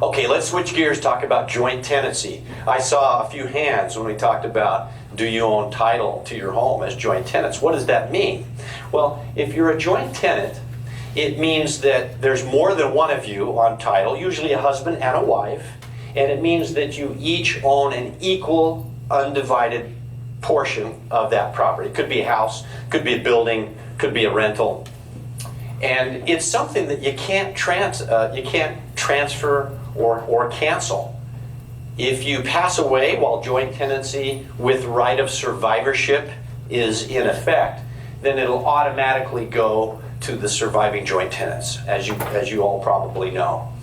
Okay, let's switch gears, talk about joint tenancy. I saw a few hands when we talked about, do you own title to your home as joint tenants? What does that mean? Well, if you're a joint tenant, it means that there's more than one of you on title, usually a husband and a wife, and it means that you each own an equal, undivided portion of that property. It could be a house, could be a building, could be a rental. And it's something that you can't transfer or cancel. If you pass away while joint tenancy with right of survivorship is in effect, then it'll automatically go to the surviving joint tenants, as you all probably know.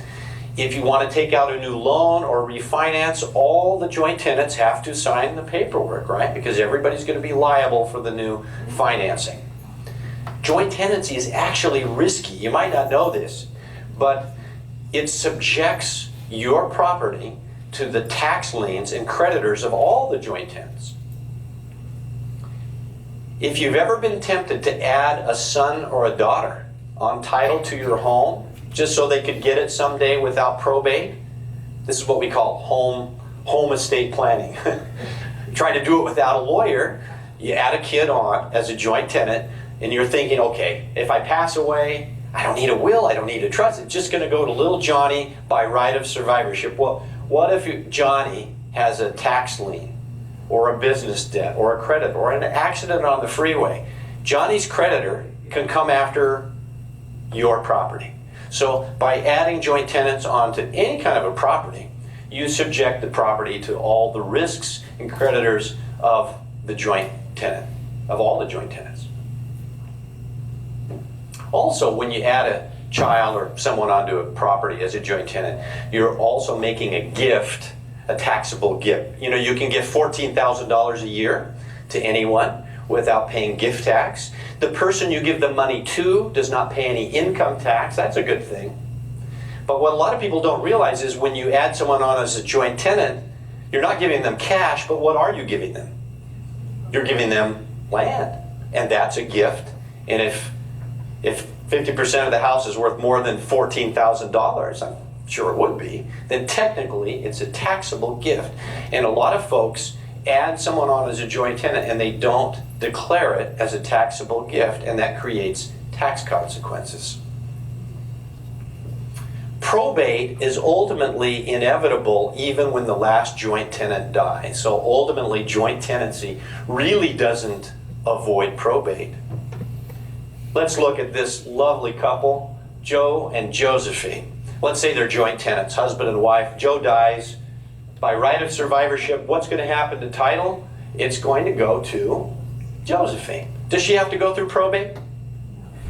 If you want to take out a new loan or refinance, all the joint tenants have to sign the paperwork, right? Because everybody's going to be liable for the new financing. Joint tenancy is actually risky. You might not know this, but it subjects your property to the tax liens and creditors of all the joint tenants. If you've ever been tempted to add a son or a daughter on title to your home, just so they could get it someday without probate, this is what we call home estate planning. Trying to do it without a lawyer, you add a kid on as a joint tenant, and you're thinking, okay, if I pass away, I don't need a will, I don't need a trust, it's just gonna go to little Johnny by right of survivorship. Well, what if Johnny has a tax lien, or a business debt, or a credit, or an accident on the freeway? Johnny's creditor can come after your property. So by adding joint tenants onto any kind of a property, you subject the property to all the risks and creditors of the joint tenant, of all the joint tenants. Also, when you add a child or someone onto a property as a joint tenant, you're also making a gift, a taxable gift. You know, you can give $14,000 a year to anyone without paying gift tax. The person you give the money to does not pay any income tax. That's a good thing. But what a lot of people don't realize is when you add someone on as a joint tenant, you're not giving them cash, but what are you giving them? You're giving them land, and that's a gift. And if 50% of the house is worth more than $14,000, I'm sure it would be, then technically it's a taxable gift. And a lot of folks add someone on as a joint tenant and they don't declare it as a taxable gift, and that creates tax consequences. Probate is ultimately inevitable even when the last joint tenant dies. So ultimately, joint tenancy really doesn't avoid probate. Let's look at this lovely couple, Joe and Josephine. Let's say they're joint tenants, husband and wife. Joe dies. By right of survivorship, what's going to happen to title? It's going to go to Josephine. Does she have to go through probate?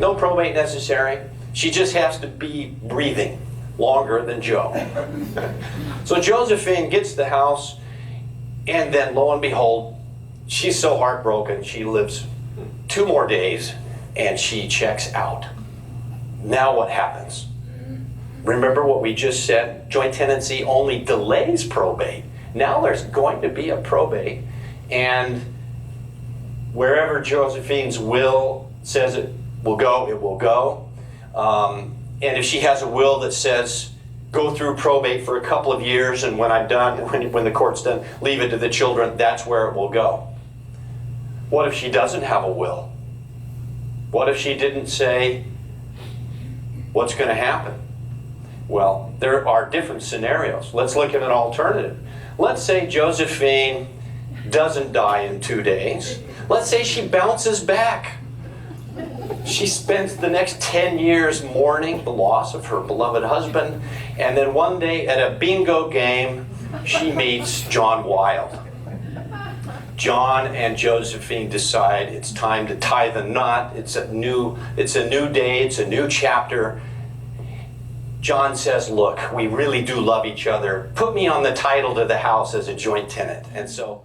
No probate necessary. She just has to be breathing longer than Joe. So Josephine gets the house, and then lo and behold, she's so heartbroken, she lives 2 more days, and she checks out. Now what happens? Remember what we just said? Joint tenancy only delays probate. Now there's going to be a probate, and wherever Josephine's will says it will go, it will go. And if she has a will that says, go through probate for a couple of years, and when I'm done, when the court's done, leave it to the children, that's where it will go. What if she doesn't have a will? What if she didn't say what's going to happen? Well, there are different scenarios. Let's look at an alternative. Let's say Josephine doesn't die in 2 days. Let's say she bounces back. She spends the next 10 years mourning the loss of her beloved husband, and then one day at a bingo game, she meets John Wilde. John and Josephine decide it's time to tie the knot. It's a new day, it's a new chapter. John says, look, we really do love each other. Put me on the title to the house as a joint tenant. And so